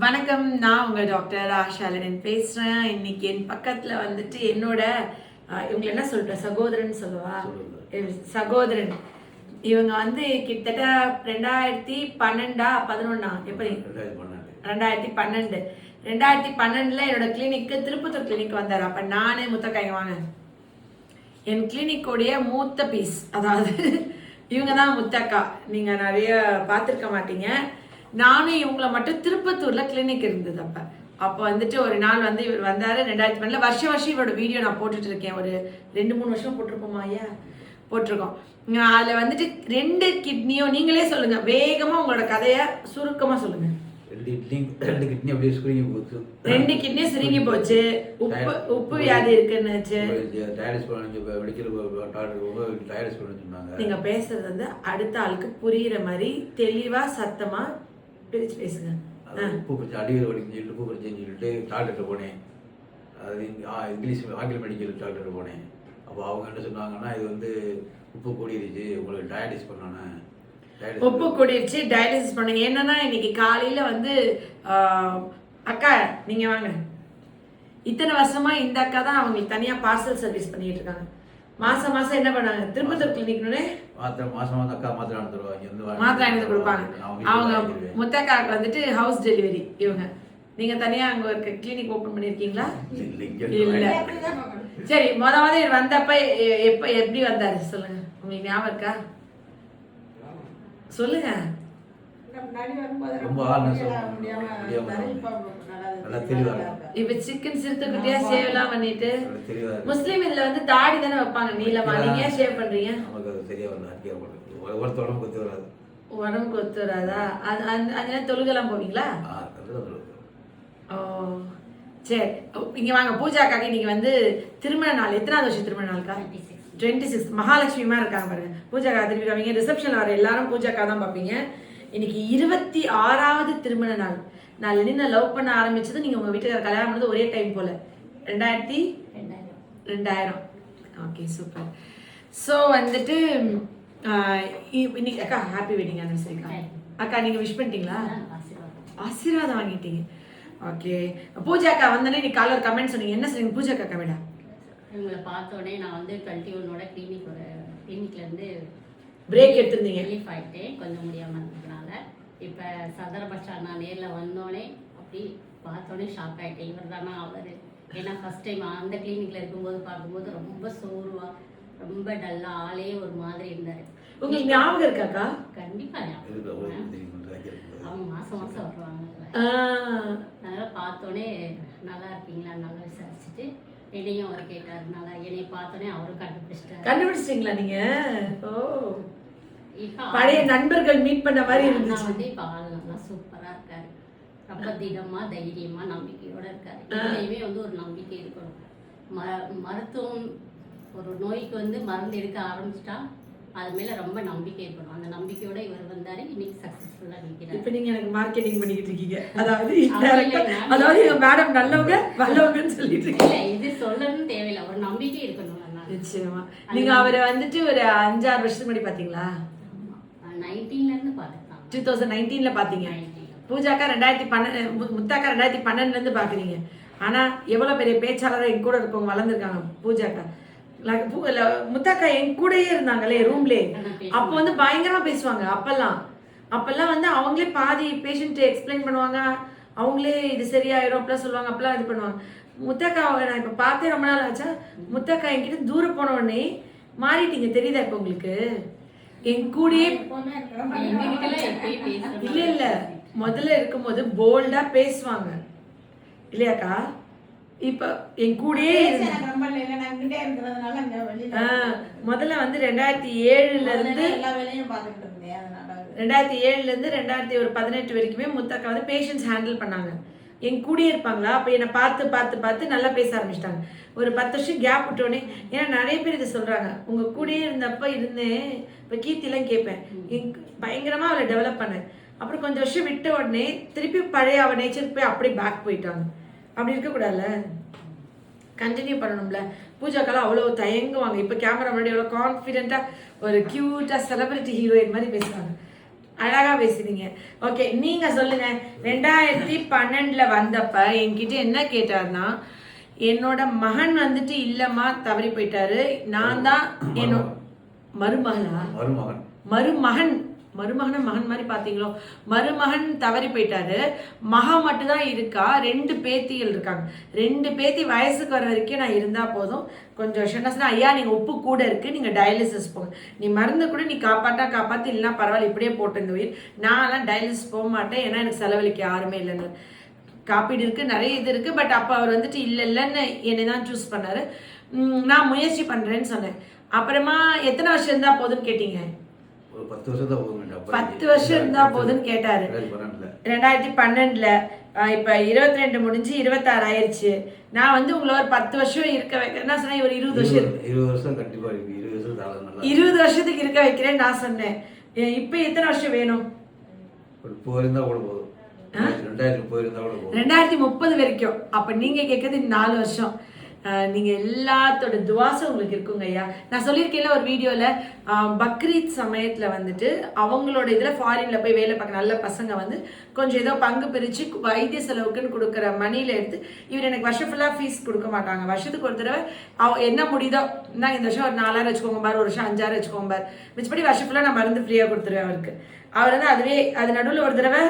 வணக்கம். நான் உங்கள் டாக்டர் ஆஷாலன் பேசுகிறேன். இன்னைக்கு என் பக்கத்தில் வந்துட்டு என்னோட இவங்க என்ன சொல்கிறேன், சகோதரன் சொல்லவா, சகோதரன். இவங்க வந்து கிட்டத்தட்ட 2012 எப்படி 2012 என்னோட கிளினிக்கு திருப்பத்தூர் கிளினிக் வந்தார். அப்போ நானே முத்தக்காய் வாங்க என் கிளினிக்கோடைய மூத்த பீஸ், அதாவது இவங்க தான் முத்தக்கா. நீங்கள் நிறைய பார்த்துருக்க மாட்டீங்க. நானும் இவங்கள மட்டும் திருப்பத்தூரில் கிளினிக் இருந்தது. அப்போ வந்துட்டு ஒரு நாள் வந்து இவர் வந்தார் 2012. வருஷம் இவரோட வீடியோ நான் போட்டுட்டு இருக்கேன். ஒரு 2-3 வருஷம் போட்டிருப்போமா ஐயா, போட்டிருக்கோம். அதில் வந்துட்டு 2 கிட்னியும் நீங்களே சொல்லுங்க, வேகமாக உங்களோட கதையை சுருக்கமாக சொல்லுங்க. 2 கிட்னி அப்படியே சுருங்கி போச்சு. 2 கிட்னியும் சுருங்கி போச்சு. உப்பு வியாதி இருக்குன்னுச்சு. நீங்க பேசுறது வந்து அடுத்த ஆளுக்கு புரியுற மாதிரி தெளிவா சத்தமா பிரிச்சு பேசுங்க. உப்பு பிரச்சனை, அடிவரை வலிக்குன்னு சொல்லிட்டு உப்பு பிரச்சனைன்னு சொல்லிட்டு டாக்டர்கிட்ட போனேன். அது இங்கிலீஷ் ஆங்கில மெடிக்கல் டாக்டர்கிட்ட போனேன். அப்போ அவங்க என்ன சொன்னாங்கன்னா, இது வந்து உப்பு கூடிருச்சு, உங்களுக்கு டயாலிசிஸ் பண்ணணும். உப்பு கூடிருச்சு, டயாலிசிஸ் பண்ணுங்க. என்னன்னா இன்னைக்கு காலையில வந்து அக்கா நீங்க வாங்க, இத்தனை வருஷமா இந்த அக்கா தான் அவங்களுக்கு தனியா பார்சல் சர்வீஸ் பண்ணிட்டு இருக்காங்க. மாசம் என்ன பண்ணாங்க, திருப்பத்தூர் கிளினிக்னு மாசம் அக்கா மாத்திரை வாங்கி கொடுப்பாங்க. அவங்க முத்தக்காக்கு வந்துட்டு ஹவுஸ் டெலிவரி. இவங்க நீங்க தனியா அங்க ஒரு கிளினிக் ஓபன் பண்ணிருக்கீங்களா? இல்ல. சரி, முதல்ல வந்தப்ப எப்படி வந்தாரு சொல்லுங்க, உங்களுக்கு ஞாபகம் இருக்கா? சொல்லுங்க. இப்ப சிக்கன் சிறுத்தைக்குட்டியா சேவ் எல்லாம் பண்ணிட்டு, முஸ்லீம் இதுல வந்து தாடி தானே வைப்பாங்க நீளமா, நீங்க ஏன் ஷேவ் பண்றீங்க? உடம்புக்கு ஒத்து வராதா? அது தொழுகெல்லாம் போவீங்களா? ஓ சரி, இங்க வாங்க. பூஜாக்காக இன்னைக்கு வந்து திருமண நாள். எத்தனாவது வருஷம் திருமண நாளுக்கா? 26. மகாலட்சுமிமா இருக்காங்க பாருங்க. பூஜாக்கா திருப்பி அவங்க ரிசப்ஷன்ல வர எல்லாரும் பூஜாக்கா தான் பார்ப்பீங்க. இன்னைக்கு 26வது திருமண நாள். நான் என்ன லவ் பண்ண ஆரம்பிச்சது, நீங்க உங்க வீட்டுக்கார கல்யாணம் பண்ணது ஒரே டைம் போல 2000. Okay super. ஸோ வந்துட்டு இன்னைக்கு அக்கா ஹாப்பி வெட்டிங் ஆனிவர்சரிக்கா. அக்கா நீங்க விஷ் பண்ணிட்டீங்களா? ஆசீர்வாதம் வாங்கிட்டீங்க. ஓகே. பூஜாக்கா வந்தோடனே நீ காலைல ஒரு கமெண்ட் சொன்னீங்க, என்ன சொன்னீங்க பூஜாக்கா கமெண்டா? இவங்களை பார்த்தோடனே நான் வந்து 21ஓட கிளினிக்லேருந்து பிரேக் எடுத்துருந்தீங்க. ரிலீஃப் ஆகிட்டேன் கொஞ்சம் முடியாமல் இருந்ததுனால. இப்போ சதர பஸ் ஸ்டாண்ட் நான் நேரில் வந்தோடனே அப்படி பார்த்தோன்னே ஷாக் ஆகிட்டேன். இவர் தானா அவர்? ஏன்னா ஃபஸ்ட் டைம் அந்த கிளினிக்கில் இருக்கும்போது பார்க்கும்போது ரொம்ப சோர்வாக, ரொம்ப டல்லாக, ஆளே ஒரு மாதிரி இருந்தார். உங்களுக்கு ஞாபகம் இருக்காக்கா? கண்டிப்பாக ஞாபகம். அவங்க மாதம் வருவாங்க. அதனால் பார்த்தோன்னே நல்லா இருக்கீங்களா நல்லா விசாரிச்சுட்டு என்னையும் அவர் கேட்டார். நல்லா என்னை பார்த்தோன்னே அவரும் கண்டுபிடிச்சிட்டீங்களா நீங்க? ஓ, இப்ப பழைய நண்பர்கள் மீட் பண்ண மாதிரி இருந்துச்சு. வந்து இப்ப ஆள் நல்லா சூப்பரா இருக்காரு. ரொம்ப திடமா தைரியமா நம்பிக்கையோட இருக்காரு. இதுலயுமே வந்து ஒரு நம்பிக்கை இருக்கணும். மருத்துவம் ஒரு நோய்க்கு வந்து மருந்து எடுக்க ஆரம்பிச்சிட்டா அது மேல ரொம்ப நம்பிக்கை இருக்கணும். அந்த நம்பிக்கையோட இவர் வந்தாரு. இன்னைக்கு சக்சஸ்ஃபுல்லா நிக்கிறாரு. இப்ப நீங்க எனக்கு மார்க்கெட்டிங் பண்ணிட்டு இருக்கீங்க. அதாவது மேடம் நல்லவங்க வல்லவங்கன்னு சொல்லிட்டு இருக்கீங்க. இது சொல்லணும்னு தேவையில்லை, ஒரு நம்பிக்கை இருக்கணும். நிச்சயமா. நீங்க அவரை வந்துட்டு ஒரு 5-6 வருஷத்துக்கு முன்னாடி பாத்தீங்களா? 19ல இருந்து பாத்துட்டாங்க. 2019ல பாத்தீங்க. பூஜாக்கா 2012, முத்தாக்கா 2012ல இருந்து பாக்குறீங்க. ஆனா எவ்வளவு பெரிய பேச்சாளராக என் கூட இருக்கவங்க வளர்ந்துருக்காங்க. பூஜாக்கா முத்தாக்கா என் கூடயே இருந்தாங்களே ரூம்லே. அப்போ வந்து பயங்கரமா பேசுவாங்க. அப்பெல்லாம் வந்து அவங்களே பாதி பேஷண்ட் எக்ஸ்பிளைன் பண்ணுவாங்க. அவங்களே இது சரியாயிரும் அப்படிலாம் சொல்லுவாங்க. அப்பெல்லாம் இது பண்ணுவாங்க. முத்தக்கா நான் இப்ப பார்த்தே ரொம்ப நாள் ஆச்சா. முத்தக்கா என்கிட்ட தூரம் போன உடனே மாறிட்டீங்க, தெரியுதா இப்ப உங்களுக்கு? என் கூடயே இல்ல முதல்ல இருக்கும்போது போல்டா பேசுவாங்க இல்லையாக்கா? இப்ப என் கூடயே முதல்ல வந்து 2007ல இருந்து 2018 வரைக்குமே முத்தக்கா வந்து பேஷண்ட்ஸ் ஹேண்டில் பண்ணாங்க. என் கூடயே இருப்பாங்களா. அப்ப என்னை பார்த்து நல்லா பேச ஆரம்பிச்சிட்டாங்க. ஒரு 10 வருஷம் கேப் விட்டோடனே, ஏன்னா நிறைய பேர் இதை சொல்றாங்க, உங்க கூடயே இருந்தப்ப இருந்தேன். இப்ப கீர்த்திலாம் கேட்பேன், பயங்கரமா அவளை டெவலப் பண்ணேன். அப்புறம் கொஞ்சம் வருஷம் விட்ட உடனே திருப்பி பழைய அவ நேச்சருக்கு போய் அப்படியே பேக் போயிட்டாங்க. அப்படி இருக்கக்கூடாதுல்ல, கண்டினியூ பண்ணணும்ல. பூஜாக்கெல்லாம் அவ்வளோ தயங்குவாங்க. இப்போ கேமரா முன்னாடி எவ்வளோ கான்ஃபிடென்ட்டாக ஒரு க்யூட்டாக செலிபிரிட்டி ஹீரோயின் மாதிரி பேசுகிறாங்க. அழகா பேசுறீங்க. ஓகே, நீங்க சொல்லுங்க. 2012 வந்தப்ப என்கிட்ட என்ன கேட்டாருன்னா, என்னோட மகன் வந்துட்டு இல்லம்மா தவறி போயிட்டாரு, நான் தான் என்னோட மருமகளா மருமகன் மருமகன மகன் மாதிரி பாத்தீங்களோ, மருமகன் தவறி போயிட்டாரு, மகன் மட்டும் தான் இருக்கா, 2 பேத்திகள் இருக்காங்க. 2 பேத்தி வயசுக்கு வர வரைக்கும் நான் இருந்தா போதும். கொஞ்சம் வருஷம் சொன்னா, ஐயா நீங்க உப்பு கூட இருக்கு, நீங்க டயாலிசிஸ் போங்க, நீ மருந்து கூட நீ காப்பாத்து, இல்லைன்னா பரவாயில்ல இப்படியே போட்டு இந்த உயிர், நான்லாம் டயாலிசிஸ் போக மாட்டேன், ஏன்னா எனக்கு செலவழிக்க யாருமே இல்லைன்னு. காப்பீடு இருக்கு, நிறைய இது இருக்கு. பட் அப்போ அவர் வந்துட்டு இல்லைன்னு என்னை தான் சூஸ் பண்ணாரு. நான் முயற்சி பண்றேன்னு சொன்னேன். அப்புறமா எத்தனை வருஷம் இருந்தா போதுன்னு கேட்டீங்க? 10 வருஷம் தான் போதும். 10 வருஷம் இருந்தா போதுன்னு கேட்டாரு. 2012 இப்ப 22 முடிஞ்சு 26 ஆயிடுச்சு. நான் வந்து உங்களை ஒரு 10 வருஷம் இருக்க வைக்கிறேன். நான் சொன்னேன் ஒரு 20 வருஷம் 20 வருஷம் கண்டிப்பா இருக்கு. 20 வருஷம் 20 வருஷத்துக்கு இருக்க வைக்கிறேன் நான் சொன்னேன். இப்ப எத்தனை வருஷம் வேணும்? ஒரு 30 இருந்தா கூட போதும். 2030 இருந்தா கூட போதும். 2030 வரைக்கும். அப்ப நீங்க கேட்கறது 4 வருஷம். நீங்க எல்லாத்தோட துவாசம் உங்களுக்கு இருக்குங்க ஐயா. நான் சொல்லியிருக்கேன்ல ஒரு வீடியோல, பக்ரீத் சமயத்துல வந்துட்டு அவங்களோட இதுல ஃபாரின்ல போய் வேலை பார்க்க நல்ல பசங்க வந்து கொஞ்சம் ஏதோ பங்கு பிரிச்சு வைத்திய செலவுக்குன்னு கொடுக்குற மணியில எடுத்து, இவர் எனக்கு வருஷம் ஃபுல்லா ஃபீஸ் கொடுக்க மாட்டாங்க, வருஷத்துக்கு ஒரு தடவை என்ன முடியுதோ, நான் இந்த வருஷம் ஒரு 4000 வச்சுக்கோங்க பாரு, ஒரு வருஷம் 5000 வச்சுக்கோங்க பாரு, மிச்சப்படி வருஷம் ஃபுல்லா நான் மருந்து ஃப்ரீயா கொடுத்துருவேன் அவருக்கு. அவர் வந்து அதுவே அது நடுவில் ஒரு தடவை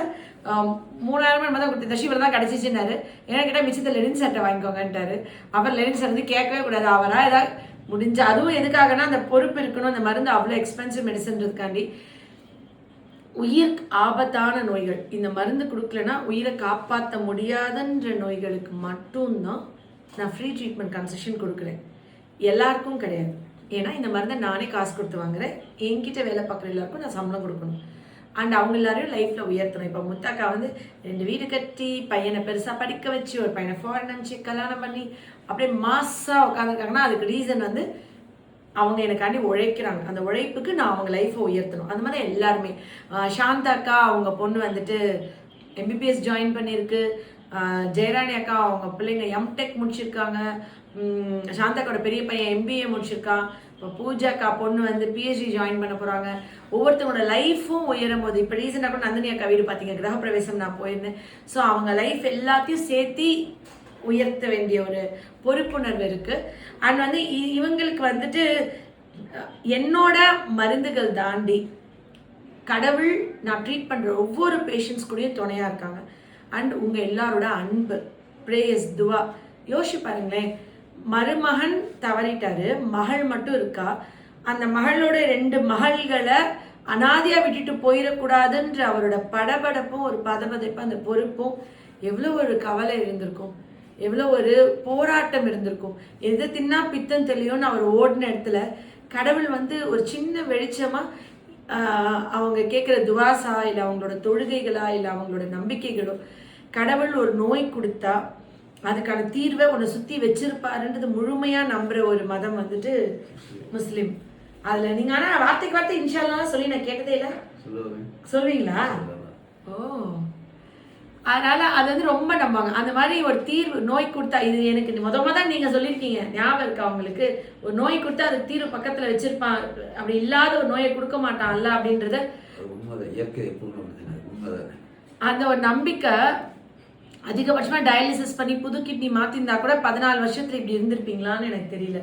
3000 தான் கொடுத்து இவர் தான் கிடைச்சிச்சுன்னாரு. என்கிட்ட மிச்சத்தில் லெனின் சட்டை வாங்கிக்கோங்கன்ட்டாரு. அவர் லெனின் சட்டை வந்து கேட்கவே கூடாது, அவரா ஏதாவது முடிஞ்ச, அதுவும் எதுக்காகனா அந்த பொறுப்பு இருக்கணும், அந்த மருந்து அவ்வளோ எக்ஸ்பென்சிவ் மெடிசன்றதுக்காண்டி. உயிர் ஆபத்தான நோய்கள் இந்த மருந்து கொடுக்கலன்னா உயிரை காப்பாற்ற முடியாதுன்ற நோய்களுக்கு மட்டும்தான் நான் ஃப்ரீ ட்ரீட்மெண்ட் கன்செஷன் கொடுக்குறேன், எல்லாருக்கும் கிடையாது. ஏன்னா இந்த மருந்தை நானே காசு கொடுத்து வாங்குறேன், என்கிட்ட வேலை பார்க்குற எல்லாருக்கும் நான் சம்பளம் கொடுக்கணும். அண்ட் அவங்க எல்லாரையும் லைஃப்பில் உயர்த்தணும். இப்போ முத்தாக்கா வந்து 2 வீடு கட்டி பையனை பெருசாக படிக்க வச்சு ஒரு பையனை ஃபாரின் அனுப்பிச்சு கல்யாணம் பண்ணி அப்படியே மாசாக உட்காந்துருக்காங்கன்னா அதுக்கு ரீசன் வந்து அவங்க எனக்காண்டி உழைக்கிறாங்க. அந்த உழைப்புக்கு நான் அவங்க லைஃப்பை உயர்த்தணும். அந்த மாதிரி எல்லாருமே. சாந்தாக்கா அவங்க பொண்ணு வந்துட்டு MBBS ஜாயின் பண்ணியிருக்கு. ஜெயராணி அக்கா அவங்க பிள்ளைங்க எம்டெக் முடிச்சிருக்காங்க. சாந்தாக்காவோட பெரிய பையன் MBA முடிச்சிருக்கான். இப்போ பூஜாக்கா பொண்ணு வந்து PhD ஜாயின் பண்ண போகிறாங்க. ஒவ்வொருத்தவங்களோட லைஃப்பும் உயரும் போது, இப்போ ரீசெண்டாக கூட நந்தினி அக்கா வீடு பார்த்தீங்க, கிரகப்பிரவேசம் நான் போயிருந்தேன். ஸோ அவங்க லைஃப் எல்லாத்தையும் சேர்த்து உயர்த்த வேண்டிய ஒரு பொறுப்புணர்வு இருக்குது. அண்ட் வந்து இவங்களுக்கு வந்துட்டு என்னோட மருந்துகள் தாண்டி கடவுள் நான் ட்ரீட் பண்ணுற ஒவ்வொரு பேஷண்ட்ஸ் கூடயும் துணையாக இருக்காங்க. அண்ட் உங்கள் எல்லாரோட அன்பு, ப்ரேயர்ஸ், துவா. யோசிச்சு பாருங்களேன், மருமகன் தவறிட்டாரு, மகள் மட்டும் இருக்கா. அந்த மகளோட 2 மகள்களை அனாதையா விட்டுட்டு போயிடக்கூடாதுன்ற அவரோட படபடப்பும் ஒரு பதபதைப்பும் அந்த பொறுப்பும் எவ்வளோ ஒரு கவலை இருந்திருக்கும், எவ்வளோ ஒரு போராட்டம் இருந்திருக்கும். எது தின்னா பித்தம் தெளியும்னு அவர் ஓடின இடத்துல கடவுள் வந்து ஒரு சின்ன வெளிச்சமா அவங்க கேட்குற துவாசா இல்லை அவங்களோட தொழுகைகளா இல்லை அவங்களோட நம்பிக்கைகளோ, கடவுள் ஒரு நோய் கொடுத்தா அதுக்கான தீர்வை உன்னை சுற்றி வச்சிருப்பாருன்றது முழுமையாக நம்புகிற ஒரு மதம் வந்துட்டு முஸ்லீம். அதில் நீங்கள் ஆனால் வார்த்தைக்கு வார்த்தை இன்ஷால்லாம் சொல்லி நான் கேட்டதே இல்லை. சொல்லுவீங்களா? ஓ, அதனால அது வந்து ரொம்ப நம்பாங்க. அந்த மாதிரி ஒரு தீர்வு நோய் கொடுத்தா, இது எனக்கு முதல் நீங்கள் சொல்லியிருக்கீங்க, ஞாபகம் இருக்கா உங்களுக்கு? ஒரு நோய் கொடுத்தா அதுக்கு தீர்வு பக்கத்தில் வச்சிருப்பான், அப்படி இல்லாத ஒரு நோயை கொடுக்க மாட்டான் அல்ல அப்படின்றத அந்த ஒரு நம்பிக்கை. அதிகபட்சமாக டயாலிசிஸ் பண்ணி புது கிட்னி மாற்றிருந்தா கூட 14 வருஷத்துல இப்படி இருந்திருப்பீங்களான்னு எனக்கு தெரியல.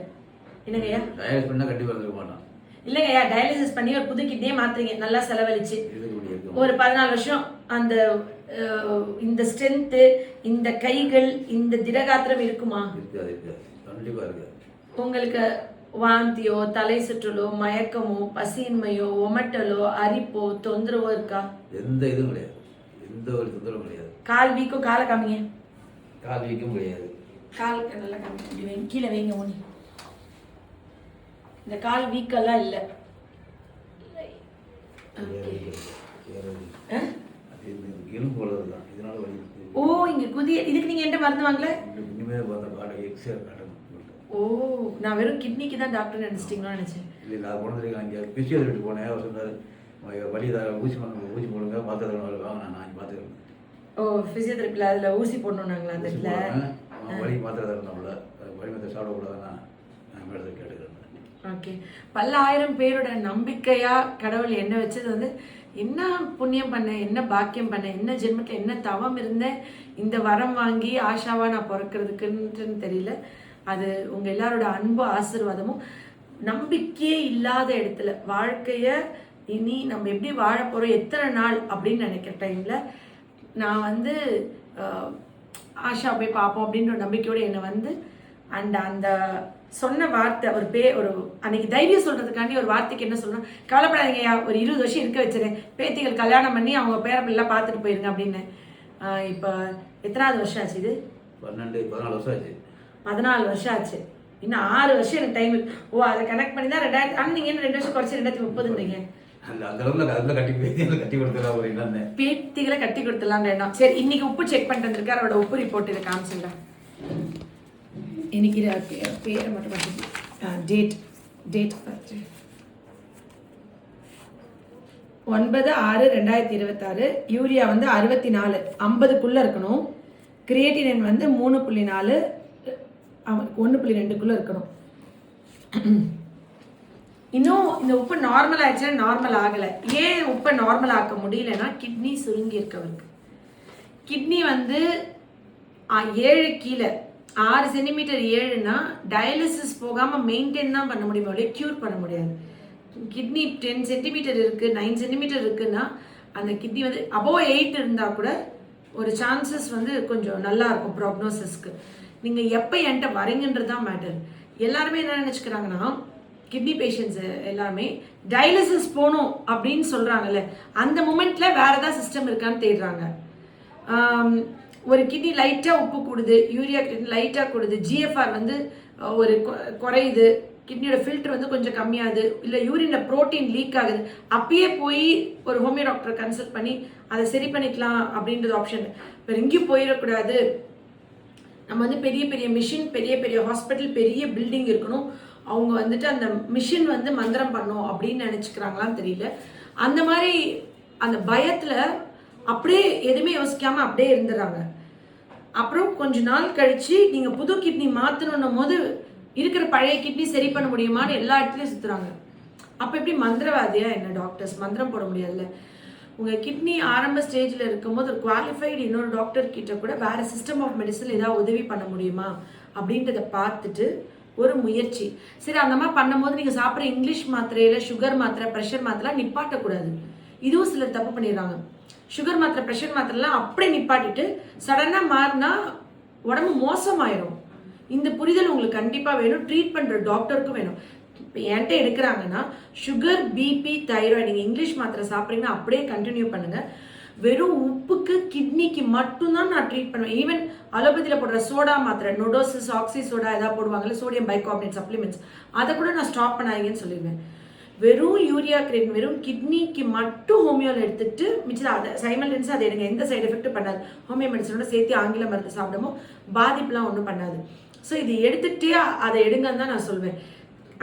என்னங்கய்யா? டயாலிசிஸ் பண்ணால் கண்டிப்பாக இருக்க மாட்டான். இல்லைங்கய்யா, டயாலிசிஸ் பண்ணி ஒரு புது கிட்னியே மாத்துறீங்க, நல்லா செலவழிச்சு ஒரு 14 வருஷம். அந்த இந்த ஸ்ட்ரென்த்து, இந்த கைகள், இந்த திடகாத்திரம் இருக்குமா? கண்டிப்பாக இருக்கு. உங்களுக்கு வாந்தியோ, தலை சுற்றலோ, மயக்கமோ, பசியின்மையோ, ஒமட்டலோ, அரிப்போ, தொந்தரவோ இருக்கா? எந்த இதுவும் கிடையாது, எந்த ஒரு தொந்தரவும் கிடையாது. கால் வீக்கம், காலை காமிங்க. கால் வீக்கம் கிடையாது. காலுக்கு நல்லா காமிங்க, இப்படி வைங்க, கீழே வைங்க ஊனி. இந்த கால் வீக்கெல்லாம் இல்லை. ஓ, இங்க குதிய, இதுக்கு நீங்க என்ன மருந்து வாங்கல? ஓ, நான் வெறும் கிட்னிக்கு தான் டாக்டர் நினைச்சிட்டீங்களா நினைச்சேன். இல்லை, நான் போனதுக்கு அங்கே பிசியோதெரபி போனேன். அவர் சொன்னார், வலி ஊசி போடுங்க, மாத்திரை வாங்க, நான் பார்த்துக்கிறேன். ஓ, பிசியோதெரபியில் அதில் ஊசி போடணுன்னாங்களா அந்த இடத்துல? வலி மாத்திரை தரணும்ல, வலி மாத்திரை சாப்பிடக்கூடாதுன்னா நான் மேடத்தை கேட்டுக்கிறேன். ஓகே, பல்லாயிரம் பேரோட நம்பிக்கையா கடவுள் என்ன வச்சது வந்து என்ன புண்ணியம் பண்ணேன், என்ன பாக்கியம் பண்ணேன், என்ன ஜென்மத்தில் என்ன தவம் இருந்தேன் இந்த வரம் வாங்கி ஆஷாவா நான் பிறக்கிறதுக்குன்னு தெரியல. அது உங்கள் எல்லாரோட அன்பு ஆசீர்வாதமும். நம்பிக்கையே இல்லாத இடத்துல வாழ்க்கையை இனி நம்ம எப்படி வாழ போகிறோம், எத்தனை நாள் அப்படின்னு நினைக்கிற டைமில் நான் வந்து ஆஷா போய் பார்ப்போம் அப்படின்ற ஒரு நம்பிக்கையோடு என்னை வந்து அந்த சொன்ன வார்த்தை ஒரு அன்னைக்கு தைரியம் சொல்கிறதுக்காண்டி ஒரு வார்த்தைக்கு என்ன சொல்லணும், கவலைப்படாதீங்கய்யா ஒரு 20 வருஷம் இருக்க வச்சுருேன், பேத்திகள் கல்யாணம் பண்ணி அவங்க பேரப்பிள்ளைலாம் பார்த்துட்டு போயிருங்க அப்படின்னு. இப்போ எத்தனாவது வருஷம் ஆச்சு இது? 14 வருஷம் ஆச்சு. 14 வருஷம் ஆச்சு. இன்னும் 6 வருஷம் எனக்கு டைம் இருக்கு. ஓ அதை கனெக்ட் பண்ணி தான் 2000. ஆனால் நீங்கள் என்ன 2 வருஷம் குறைச்சி 2030ன்றீங்க. பேத்திகளை கட்டி கொடுத்துடலாம் எண்ணம். சரி, இன்னைக்கு உப்பு செக் பண்ணிட்டு வந்திருக்காரு. அவரோட உப்பு ரிப்போர்ட் இதை காமிச்சுங்க. இன்னைக்கு பேரை மட்டும் டேட் 9/6/2026. யூரியா வந்து 64 50க்குள்ள இருக்கணும். கிரியேட்டினின் வந்து 3.4 1.2க்குள்ள இருக்கணும். இன்னும் இந்த உப்பு நார்மல் ஆயிடுச்சுன்னா நார்மல் ஆகலை. ஏன் உப்பை நார்மல் ஆக்க முடியலன்னா கிட்னி சுருங்கி இருக்கவருக்கு. கிட்னி வந்து 7 கீழே 6 சென்டிமீட்டர் 7னா டயாலிசிஸ் போகாமல் மெயின்டைன் தான் பண்ண முடியுமோ இல்லையா, க்யூர் பண்ண முடியாது. கிட்னி 10 சென்டிமீட்டர் இருக்குது 9 சென்டிமீட்டர் இருக்குன்னா அந்த கிட்னி வந்து அபோவ் 8 இருந்தால் கூட ஒரு சான்சஸ் வந்து கொஞ்சம் நல்லா இருக்கும் ப்ராக்னோசிஸ்க்கு. நீங்கள் எப்போ என்கிட்ட வரீங்கன்றது தான் மேட்டர். எல்லாருமே என்ன நினச்சிக்கிறாங்கன்னா கிட்னி பேஷண்ட்ஸ் எல்லாருமே டயாலிசிஸ் போகணும் அப்படின்னு சொல்கிறாங்கல்ல, அந்த மூமெண்ட்டில் வேறு ஏதாவது சிஸ்டம் இருக்கான்னு தேடுறாங்க. ஒரு கிட்னி லைட்டாக உப்பு கூடுது, யூரியா கிட்னி லைட்டாக கூடுது, ஜிஎஃப்ஆர் வந்து ஒரு குறையுது, கிட்னியோட ஃபில்டர் வந்து கொஞ்சம் கம்மியாகுது, இல்லை யூரினில் ப்ரோட்டீன் லீக் ஆகுது, அப்பயே போய் ஒரு ஹோமியோ டாக்டரை கன்சல்ட் பண்ணி அதை சரி பண்ணிக்கலாம் அப்படின்றது ஆப்ஷன். வேறு எங்கேயும் போயிடக்கூடாது, நம்ம வந்து பெரிய பெரிய மிஷின், பெரிய பெரிய ஹாஸ்பிட்டல், பெரிய பில்டிங் இருக்கணும், அவங்க வந்துட்டு அந்த மிஷின் வந்து மந்திரம் பண்ணும் அப்படின்னு நினச்சிக்கிறாங்களான்னு தெரியல. அந்த மாதிரி அந்த பயத்தில் அப்படியே எதுவுமே யோசிக்காமல் அப்படியே இருந்துடுறாங்க. அப்புறம் கொஞ்ச நாள் கழித்து நீங்கள் புது கிட்னி மாற்றணும் போது இருக்கிற பழைய கிட்னி சரி பண்ண முடியுமான்னு எல்லா இடத்துலையும் சுற்றுறாங்க. அப்போ எப்படி மந்திரவாதியா என்ன டாக்டர்ஸ் மந்திரம் போட முடியாதுல்ல. உங்கள் கிட்னி ஆரம்ப ஸ்டேஜில் இருக்கும்போது ஒரு குவாலிஃபைடு இன்னொரு டாக்டர் கிட்ட கூட வேறு சிஸ்டம் ஆஃப் மெடிசன் ஏதாவது உதவி பண்ண முடியுமா அப்படின்றத பார்த்துட்டு ஒரு முயற்சி. சரி, அந்த மாதிரி பண்ணும்போது நீங்கள் சாப்பிட்ற இங்கிலீஷ் மாத்திரையில் சுகர் மாத்திரை, ப்ரெஷர் மாத்திரை நிப்பாட்டக்கூடாது. இதுவும் சிலர் தப்பு பண்ணிடுறாங்க. சுகர் மாத்திரை, ப்ரெஷர் மாத்திரைலாம் அப்படியே நிப்பாட்டிட்டு சடனாக மாறினா உடம்பு மோசமாயிடும். இந்த புரிதல் உங்களுக்கு கண்டிப்பாக வேணும், ட்ரீட் பண்ணுற டாக்டருக்கும் வேணும். இப்போ என்கிட்ட எடுக்கிறாங்கன்னா சுகர், பிபி, தைராய்டு, நீங்கள் இங்கிலீஷ் மாத்திரை சாப்பிட்றீங்கன்னா அப்படியே கண்டினியூ பண்ணுங்கள். வெறும் உப்புக்கு கிட்னிக்கு மட்டும்தான் நான் ட்ரீட் பண்ணுவேன். ஈவன் அலோபதியில் போடுற சோடா மாத்திரை, நொடோசிஸ், ஆக்சி சோடா ஏதாவது போடுவாங்கல்ல, சோடியம் பைகார்பனேட் சப்ளிமெண்ட்ஸ், அதை கூட நான் ஸ்டாப் பண்ணாதீங்கன்னு சொல்லிடுவேன். வெறும் யூரியா கிரேட் வெறும் கிட்னிக்கு மட்டும் ஹோமியோவில் எடுத்துகிட்டு மிச்சம் அதை சைமல்டேனியஸாக அதை எடுங்க. எந்த சைடு எஃபெக்ட்டும் பண்ணாது. ஹோமியோ மெடிசனோட சேர்த்து ஆங்கில மருந்து சாப்பிடவும் பாதிப்புலாம் ஒன்றும் பண்ணாது. ஸோ இது எடுத்துகிட்டே அதை எடுங்கன்னு தான் நான் சொல்வேன்.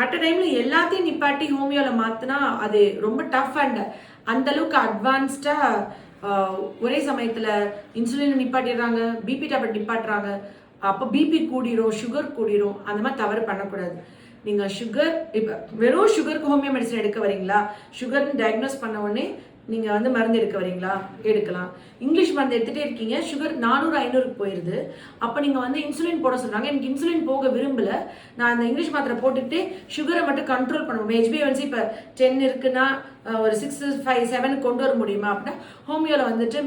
அட் அ டைமில் எல்லாத்தையும் நிப்பாட்டி ஹோமியோவில் மாற்றினா அது ரொம்ப டஃப். அண்ட் அந்தளவுக்கு அட்வான்ஸ்டாக ஒரே சமயத்தில் இன்சுலின் நிப்பாட்டிடுறாங்க, பிபி டேப்லெட் நிப்பாட்டுறாங்க. அப்போ பிபி கூடிரும், சுகர் கூடிரும். அந்த மாதிரி தவறு பண்ணக்கூடாது. நீங்கள் சுகர் இப்போ வெறும் சுகருக்கு ஹோமியோ மெடிசன் எடுக்க வரீங்களா, சுகர்னு டயக்னோஸ் பண்ண உடனே நீங்கள் வந்து மருந்து எடுக்க வரீங்களா, எடுக்கலாம். இங்கிலீஷ் மருந்து எடுத்துகிட்டே இருக்கீங்க, சுகர் 400-500க்கு போயிடுது. அப்போ நீங்கள் வந்து இன்சுலின் போட சொல்கிறாங்க. எனக்கு இன்சுலின் போக விரும்பலை, நான் அந்த இங்கிலீஷ் மாத்திரை போட்டுக்கிட்டு சுகரை மட்டும் கண்ட்ரோல் பண்ண முடியும். HbA1c இப்போ 10 இருக்குன்னா ஒரு 6, 5, 7 கொண்டு வர முடியுமா அப்படின்னா ஹோமியோவில் வந்துட்டு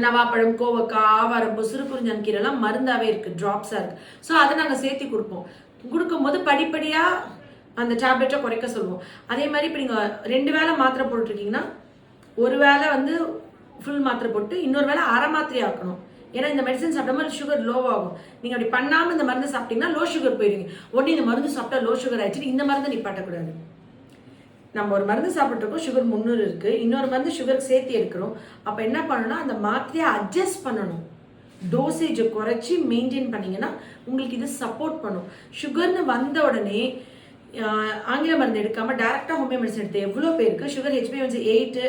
நவாப்பழம், கோவக்காய், ஆவாரம்பூ, சிறுகுறிஞ்சான் கீரைலாம் மருந்தாகவே இருக்குது, ட்ராப்ஸாக இருக்குது. ஸோ அதை நாங்கள் சேர்த்து கொடுப்போம். கொடுக்கும்போது படிப்படியாக அந்த டேப்லெட்டை குறைக்க சொல்லுவோம். அதே மாதிரி இப்போ நீங்கள் 2 வேளை மாத்திரை போட்டுருக்கீங்கன்னா ஒரு வேளை வந்து ஃபுல் மாத்திரை போட்டு இன்னொரு வேளை அரை மாத்திரையாக ஆக்கணும். ஏன்னா இந்த மெடிசன் சாப்பிடும்போது சுகர் லோவாகும். நீங்கள் அப்படி பண்ணாமல் இந்த மருந்து சாப்பிட்டீங்கன்னா லோ சுகர் போயிடுவீங்க. உடனே இந்த மருந்து சாப்பிட்டா லோ சுகர் ஆயிடுச்சு, இந்த மருந்து நிப்பாட்டக்கூடாது. நம்ம ஒரு மருந்து சாப்பிட்ருக்கோம், சுகர் 300 இருக்குது, இன்னொரு மருந்து சுகருக்கு சேர்த்து எடுக்கிறோம். அப்போ என்ன பண்ணணும்னா அந்த மாத்திரையை அட்ஜஸ்ட் பண்ணணும், டோசேஜை குறைச்சி மெயின்டைன் பண்ணிங்கன்னா உங்களுக்கு இது சப்போர்ட் பண்ணும். சுகர்னு வந்த உடனே ஆங்கில மருந்து எடுக்காமல் டேரெக்டாக ஹோமியோ மெடிசன் எடுத்து எவ்வளோ பேருக்கு சுகர் HbA1c 8,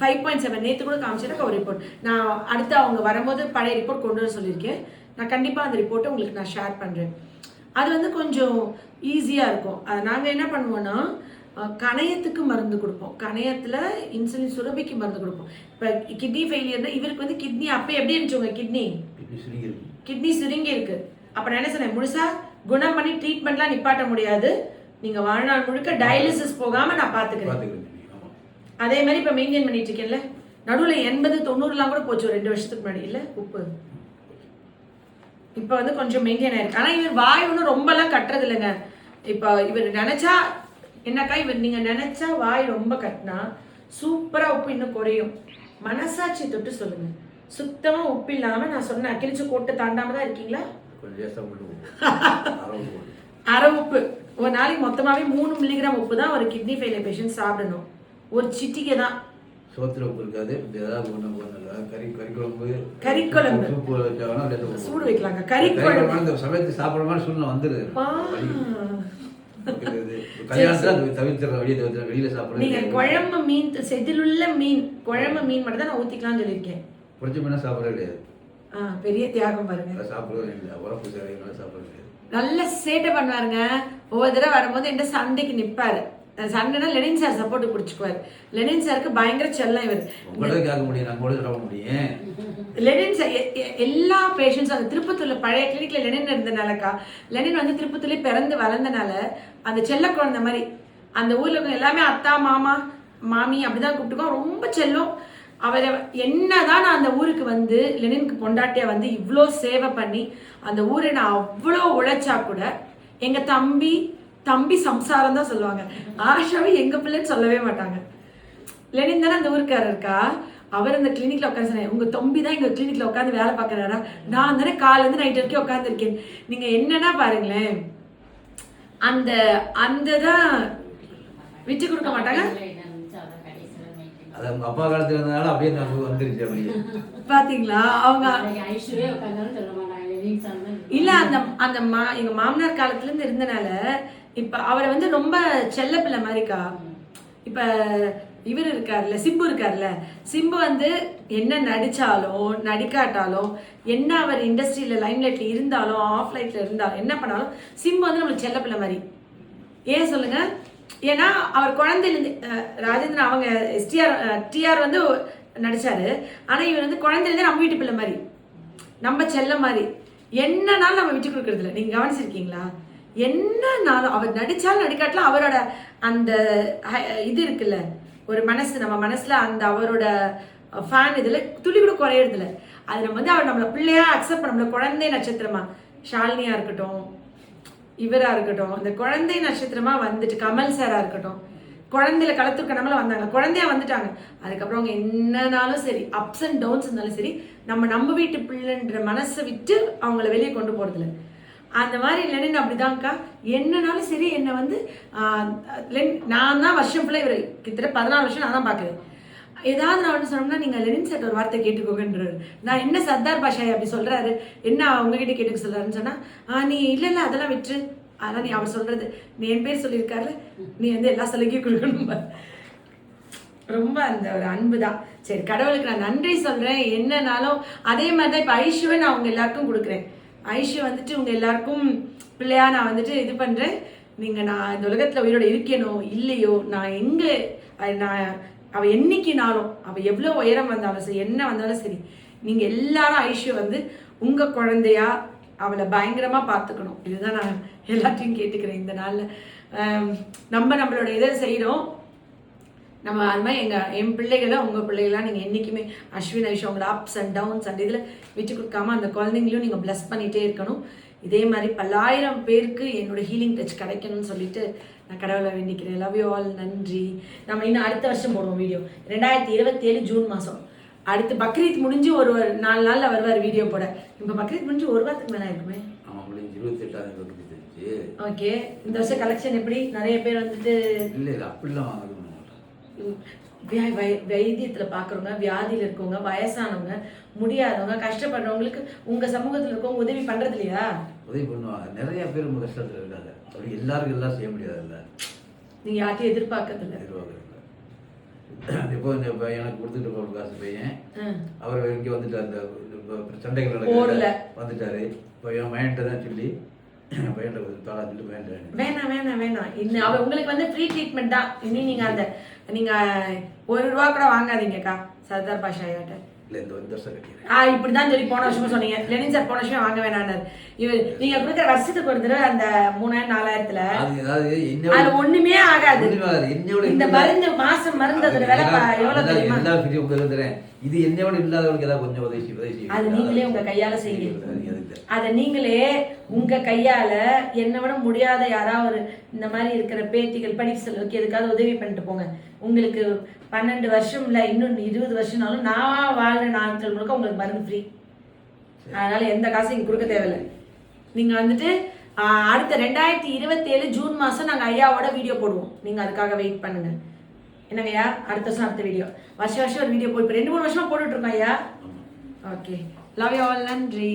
5.7 நேற்று கூட காமிச்சிட்டு ஒரு ரிப்போர்ட் நான் அடுத்து அவங்க வரும்போது பழைய ரிப்போர்ட் கொண்டு வர சொல்லியிருக்கேன். நான் கண்டிப்பாக அந்த ரிப்போர்ட்டை உங்களுக்கு நான் ஷேர் பண்ணுறேன். அது வந்து கொஞ்சம் ஈஸியாக இருக்கும். அதை நாங்கள் என்ன பண்ணுவோன்னா கணையத்துக்கு மருந்து கொடுப்போம். கணையத்தில் இன்சுலின் சுரபிக்கு மருந்து கொடுப்போம். இப்போ கிட்னி ஃபெயிலியர்னா இவருக்கு வந்து கிட்னி அப்போ எப்படி இருந்துச்சு உங்கள் கிட்னி சுருங்கி இருக்கு. அப்போ நான் என்ன சொன்னேன், முழுசாக குணம் பண்ணி ட்ரீட்மெண்ட்லாம் நிப்பாட்ட முடியாது, நீங்கள் வாழ்நாள் முழுக்க டயாலிசிஸ் போகாமல் நான் பார்த்துக்கிறேன். அதே மாதிரி இப்போ மெயின்டைன் பண்ணிட்டு இருக்கேன்ல. நடுவில் 80-90 கூட போச்சு ஒரு 2 வருஷத்துக்கு முன்னாடி இல்லை உப்பு. இப்போ வந்து கொஞ்சம் மெயின்டைன் ஆயிருக்கு. ஆனால் இவர் வாய் ஒன்றும் ரொம்பலாம் கட்டுறது இல்லைங்க. இப்போ இவர் நினைச்சா என்னக்கா, இவர் நீங்க நினைச்சா வாய் ரொம்ப கட்டினா சூப்பரா உப்பு இன்னும் குறையும். மனசாட்சி தொட்டு சொல்லுங்க, சுத்தமா உப்பு இல்லாம நான் சொன்ன அக்கிழிச்சு கோட்டை தாண்டாம தான் இருக்கீங்களா? அரை உப்பு ஒரு நாளைக்கு மொத்தமாவே 3 மில்லிகிராம் உப்பு தான் ஒரு கிட்னி ஃபெயிலியர் பேஷண்ட் சாப்பிடணும். ஒரு சிட்டிகை தான். சோத்துல உப்பு இருக்காது. கறிக்குழம்பு சூடு வைக்கலாங்க. கறிக்குழம்பு சமைத்து சாப்பிடுற மாதிரி சூழ்நிலை வந்துருது. நீங்க குழம்பு மீன், செதிலுள்ள மீன், குழம்பு மீன் மட்டும் தான் நான் ஊத்திக்கலாம்னு சொல்லியிருக்கேன். பொரிச்ச மீனா சாப்பிடவே கிடையாது. பெரிய தியாகம் பாருங்க. சாப்பிடவே இல்லை. உரப்பு சேவைகளை சாப்பிடவே கிடையாது. நல்ல சேட்டை பண்ணுவாருங்க. ஒவ்வொரு தடவை வரும்போது என்கிட்ட சண்டைக்கு நிற்பாரு. சண்டைனா லெனின் சார் சப்போர்ட் பிடிச்சிக்குவார். லெனின் சாருக்கு பயங்கர செல்லம் இவர். லெனின் சார் எல்லா பேஷண்ட்ஸும் அந்த திருப்பத்தூர்ல பழைய கிளினிக்ல லெனின் இருந்தனாலக்கா, லெனின் வந்து திருப்பத்தூர்ல பிறந்து வளர்ந்தனால அந்த செல்ல குழந்தை மாதிரி அந்த ஊர்ல இருக்க எல்லாமே அத்தா மாமா மாமி அப்படிதான் கூப்பிட்டுக்கோ. ரொம்ப செல்லம். அவரை என்னதான் நான் அந்த ஊருக்கு வந்து லெனினுக்கு பொண்டாட்டியா வந்து இவ்வளோ சேவை பண்ணி அந்த ஊரை நான் அவ்வளோ உழைச்சா கூட எங்க தம்பி சம்சாரம் தான் சொல்லுவாங்க. ஆஷாவை எங்க பிள்ளைன்னு சொல்லவே மாட்டாங்க. லெனின் தானே அந்த ஊருக்காரர் இருக்கா, அவர் அந்த கிளினிக்ல உட்காந்து சொன்னார், உங்க தம்பி தான் எங்க கிளினிக்ல உட்காந்து வேலை பார்க்கறாரா? நான் தானே காலேருந்து நைட் வரைக்கும் உட்காந்துருக்கேன். நீங்க என்னன்னா பாருங்களேன், அந்த தான் விட்டு கொடுக்க மாட்டாங்க. அது அவங்க அப்பா காலத்துல இருந்தனால அப்படியே வந்துருச்சு. அப்படியே பாத்தீங்களா? அவங்க இல்ல அந்த எங்க மாமனார் காலத்துல இருந்து இருந்தனால இப்ப அவரை வந்து ரொம்ப செல்ல பிள்ளை மாதிரிக்கா. இப்ப இவர் இருக்காருல்ல, சிம்பு இருக்காருல்ல, சிம்பு வந்து என்ன நடிச்சாலும் நடிக்காட்டாலும் என்ன அவர் இண்டஸ்ட்ரியில லைம்லைட்ல இருந்தாலும் ஆஃப்லைட்ல இருந்தாலும் என்ன பண்ணாலும் சிம்பு வந்து நம்மளுக்கு செல்ல பிள்ளை மாதிரி. ஏன் சொல்லுங்க? ஏன்னா அவர் குழந்தையிலேருந்து ராஜேந்திரன் அவங்க டிஆர் வந்து நடிச்சாரு. ஆனா இவர் வந்து குழந்தையிலேருந்து நம்ம வீட்டு பிள்ளை மாதிரி, நம்ம செல்ல மாதிரி. என்னன்னாலும் நம்ம விட்டு கொடுக்கறது இல்லை. நீங்க கவனிச்சிருக்கீங்களா? என்னன்னாலும் அவர் நடிச்சாலும் நடிக்காட்டலாம் அவரோட அந்த இது இருக்குல்ல, ஒரு மனசு, நம்ம மனசுல அந்த அவரோட ஃபேன் இதுல துளி கூட குறையறது இல்லை. அது நம்ம வந்து அவர் நம்மளை பிள்ளையா அக்செப்ட் பண்ண, நம்மள குழந்தை நட்சத்திரமா ஷாலினியா இருக்கட்டும், இவரா இருக்கட்டும், இந்த குழந்தை நட்சத்திரமா வந்துட்டு கமல் சாரா இருக்கட்டும், குழந்தையில களத்துக்கு நம்மள வந்தாங்க, குழந்தையா வந்துட்டாங்க. அதுக்கப்புறம் அவங்க என்னன்னாலும் சரி, அப்ஸ் அண்ட் டவுன்ஸ் இருந்தாலும் சரி, நம்ம வீட்டு பிள்ளைன்ற மனசை விட்டு அவங்கள வெளியே கொண்டு போறதில்ல. அந்த மாதிரி லெனின் அப்படிதான்க்கா. என்னன்னாலும் சரி, என்னை வந்து நான் தான் வருஷம் ஃபுல்லாக இவர் கிட்டத்தட்ட 14 வருஷம் நான் தான் பார்க்குறேன். ஏதாவது நான் ஒன்று சொன்னோம்னா நீங்கள் லெனின் சார் ஒரு வார்த்தை கேட்டுக்கோங்கன்றாரு. நான் என்ன சர்தார் பாஷாய் அப்படி சொல்கிறாரு, என்ன உங்ககிட்ட கேட்டுக்க சொல்கிறாருன்னு சொன்னால், நீ இல்லை அதெல்லாம் விட்டுரு, அதெல்லாம் நீ அவர் சொல்கிறது, நீ என் பேர் சொல்லியிருக்காருல, நீ வந்து எல்லா சலுகையும் கொடுக்கணும். ரொம்ப அந்த ஒரு அன்பு தான். சரி, கடவுளுக்கு நான் நன்றி சொல்கிறேன். என்னன்னாலும் அதே மாதிரி தான் இப்போ ஐஷுவை நான் அவங்க எல்லாருக்கும் கொடுக்குறேன். ஐஷு வந்துட்டு உங்க எல்லாருக்கும் பிள்ளையா நான் வந்துட்டு இது பண்றேன். நீங்க நான் இந்த உலகத்துல உயிரோட இருக்கேனோ இல்லையோ, நான் அவ என்னைக்குனாலும், அவ எவ்வளவு உயரம் வந்தாலும் சரி, என்ன வந்தாலும் சரி, நீங்க எல்லாரும் ஐஷு வந்து உங்க குழந்தையா அவளை பயங்கரமா பார்த்துக்கணும். இதுதான் நான் எல்லாத்தையும் கேட்டுக்கிறேன் இந்த நாள்ல. நம்மளோட இதை செய்யறோம். நம்ம அது மாதிரி என் பிள்ளைகளை உங்கள் பிள்ளைகளாம் நீங்கள் என்றைக்குமே அஸ்வின் ஐஷு அவங்களோட அப்ஸ் அண்ட் டவுன்ஸ் அண்ட் இதில் விட்டு கொடுக்காம அந்த குழந்தைங்களையும் நீங்கள் பிளஸ் பண்ணிகிட்டே இருக்கணும். இதே மாதிரி பல்லாயிரம் பேருக்கு என்னோட ஹீலிங் டச் கிடைக்கணும்னு சொல்லிட்டு நான் கடவுளை வேண்டிக்கிறேன். Love you all. நன்றி. நம்ம இன்னும் அடுத்த வருஷம் போடுவோம் வீடியோ. 2027 ஜூன் மாதம். அடுத்து பக்ரீத் முடிஞ்சு ஒரு 4 நாளில் வருவார் வீடியோ போட. இப்போ பக்ரீத் முடிஞ்சு ஒரு வாரத்துக்கு மேலே இருக்குமே. ஓகே, இந்த வருஷம் கலெக்ஷன் எப்படி? நிறைய பேர் வந்துட்டு இல்லை அப்படிலாம் வைத்தியத்துல பாக்குறவங்க, வியாதியில இருக்கவங்க, வயசானவங்க, முடியாதவங்க, கஷ்டப்படுறவங்களுக்கு உங்க சமூகத்துல இருக்கவங்க உதவி பண்றது இல்லையா? உதவி பண்ணுவாங்க. நிறைய பேர் உங்க கஷ்டத்துல இருக்காங்க. அப்படி எல்லாருக்கும் எல்லாம் செய்ய முடியாதுல்ல. நீங்க யார்ட்டையும் எதிர்பார்க்கறது இல்லை. இப்போ எனக்கு கொடுத்துட்டு போற காசு பையன் அவர் இங்கே வந்துட்டு அந்த சண்டைகள் வந்துட்டாரு. இப்போ என் மைண்ட்டை தான் சொல்லி என் பையன் தாரா சொல்லிட்டு வேண்டாம். வேணாம் வேணாம் வேணாம். இன்னும் அவ உங்களுக்கு வந்து ஃப்ரீ ட்ரீட்மெண்ட் தான். இனி நீங்க அந்த நீங்க ₹1 கூட வாங்காதீங்கக்கா சர்தார் பாஷா ஐயாட்ட. இல்லை இந்த வருஷம் கட்டிடுறேன். இப்படிதான் சொல்லி போன வருஷமா சொன்னீங்க. லெனின் சார் போன வருஷம் வாங்க வேணான்னாரு. இவர் நீங்க கொடுக்குற வருஷத்துக்கு ஒரு தடவை அந்த 3000-4000 அது ஒண்ணுமே ஆகாது. இந்த மருந்து மாசம் மருந்து அதோட விலை எவ்வளவு தெரியுமா? எல்லா ஃப்ரீ உங்களுக்கு தரேன். இது என்னையோட இல்லாதவங்களுக்கு ஏதாவது கொஞ்சம் உதவி அது நீங்களே உங்க கையால செய்யுங்க. அதை நீங்களே உங்க கையால என்னை விட முடியாத யாராவது இந்த மாதிரி இருக்கிற பேத்திகள் படிப்பு செலவுக்கு எதுக்காவது உதவி பண்ணிட்டு போங்க. உங்களுக்கு 12 வருஷம் இல்லை இன்னும் 20 வருஷம்னாலும் நான் வாழ்ற நாட்கள் முழுக்க உங்களுக்கு மருந்து ஃப்ரீ. அதனால எந்த காசும் இங்க கொடுக்க தேவையில்லை. நீங்க வந்துட்டு அடுத்த 2027 ஜூன் மாசம் நாங்க ஐயாவோட வீடியோ போடுவோம். நீங்க அதுக்காக வெயிட் பண்ணுங்க. என்னங்க ஐயா? அடுத்த வருஷம் அடுத்த வீடியோ வருஷம் ஒரு வீடியோ போய் 2-3 வருஷமா போட்டுட்டு இருக்கோம் ஐயா. Okay, love you all. நன்றி.